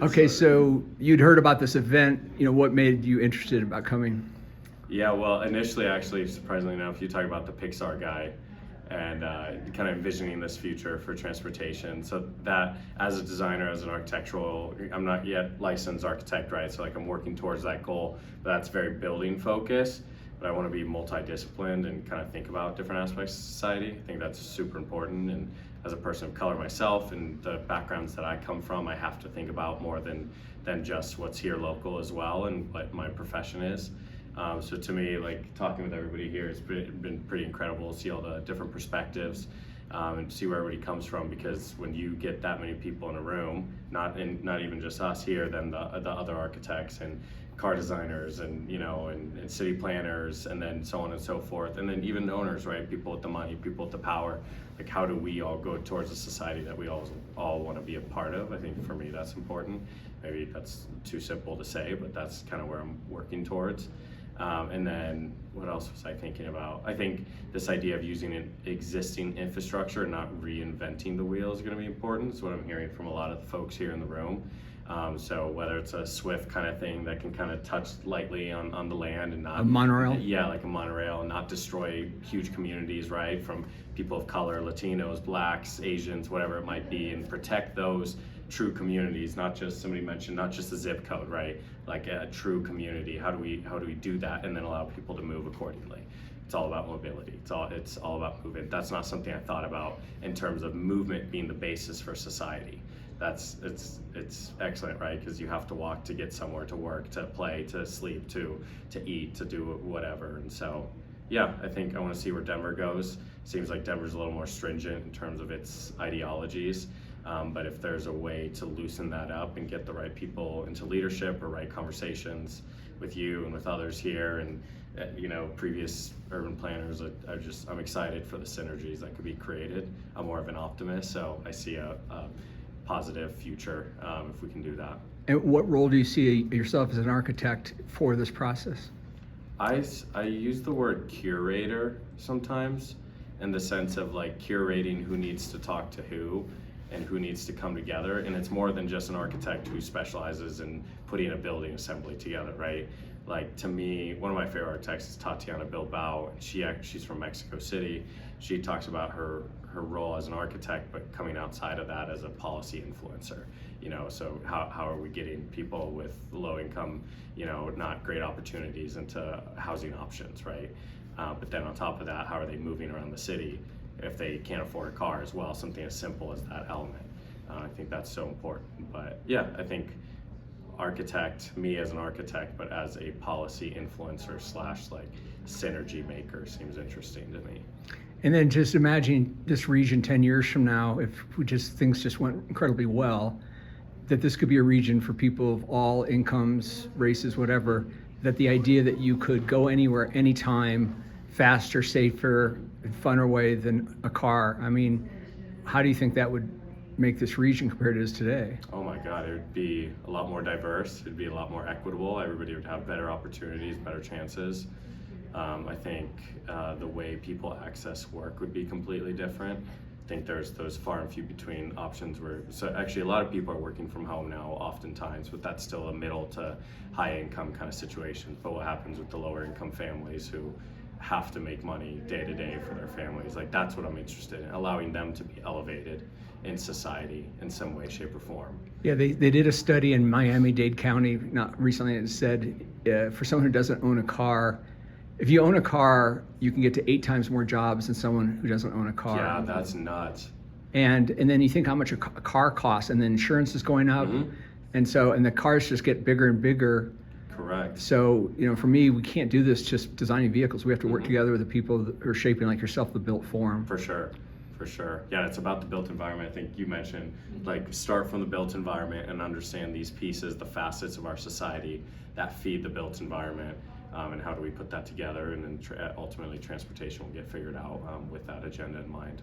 Okay, so you'd heard about this event. What made you interested about coming? Yeah, well, initially, actually, surprisingly enough, you talk about the Pixar guy and kind of envisioning this future for transportation. So that, as a designer, as an architectural, I'm not yet licensed architect, right? So like I'm working towards that goal, but that's very building focused. But I want to be multidisciplined and kind of think about different aspects of society. I think that's super important. And as a person of color myself and the backgrounds that I come from, I have to think about more than just what's here local as well and what my profession is. So to me, like talking with everybody here, it's been pretty incredible to see all the different perspectives and see where everybody comes from. Because when you get that many people in a room, not even just us here, then the other architects and car designers and and city planners and then so on and so forth, and then even owners, right? People with the money, people with the power. Like how do we all go towards a society that we all want to be a part of? I think for me that's important. Maybe that's too simple to say, but that's kind of where I'm working towards. And then what else was I thinking about? I think this idea of using an existing infrastructure, not reinventing the wheel, is going to be important. It's what I'm hearing from a lot of the folks here in the room. So whether it's a Swift kind of thing that can kind of touch lightly on the land and not a monorail. Yeah, like a monorail, and not destroy huge communities, right? From people of color, Latinos, Blacks, Asians, whatever it might be, and protect those true communities, not just, somebody mentioned, not just the zip code, right? Like a true community. How do we do that and then allow people to move accordingly? It's all about mobility. It's all about movement. That's not something I thought about in terms of movement being the basis for society. It's excellent, right? Because you have to walk to get somewhere, to work, to play, to sleep, to eat, to do whatever. And so yeah, I think I want to see where Denver goes. Seems like Denver's a little more stringent in terms of its ideologies. But if there's a way to loosen that up and get the right people into leadership or right conversations with you and with others here and previous urban planners, I'm excited for the synergies that could be created. I'm more of an optimist, so I see a positive future if we can do that. And what role do you see yourself as an architect for this process? I use the word curator sometimes, in the sense of like curating who needs to talk to who and who needs to come together. And it's more than just an architect who specializes in putting a building assembly together, right? Like to me, one of my favorite architects is Tatiana Bilbao, and she's from Mexico City. She talks about her role as an architect, but coming outside of that as a policy influencer. So how are we getting people with low income, not great opportunities into housing options, right? But then on top of that, how are they moving around the city if they can't afford a car as well? Something as simple as that element. I think that's so important. But yeah, I think me as an architect, but as a policy influencer / like synergy maker seems interesting to me. And then just imagine this region 10 years from now, if things just went incredibly well, that this could be a region for people of all incomes, races, whatever, that the idea that you could go anywhere, anytime, faster, safer, and funner way than a car. I mean, how do you think that would make this region compared to it is today? Oh my God, it would be a lot more diverse. It'd be a lot more equitable. Everybody would have better opportunities, better chances. I think the way people access work would be completely different. I think there's those far and few between options so actually a lot of people are working from home now oftentimes, but that's still a middle to high income kind of situation. But what happens with the lower income families who have to make money day to day for their families? Like that's what I'm interested in, allowing them to be elevated in society in some way, shape, or form. Yeah, they did a study in Miami-Dade County not recently, and it said for someone who doesn't own a car, if you own a car, you can get to 8 times more jobs than someone who doesn't own a car. Yeah, that's nuts. And then you think how much a car costs, and then insurance is going up, and the cars just get bigger and bigger. Correct. So for me, we can't do this just designing vehicles. We have to work together with the people who are shaping, like yourself, the built form. For sure. Yeah, it's about the built environment. I think you mentioned like start from the built environment and understand these pieces, the facets of our society that feed the built environment. And how do we put that together, and then ultimately transportation will get figured out with that agenda in mind.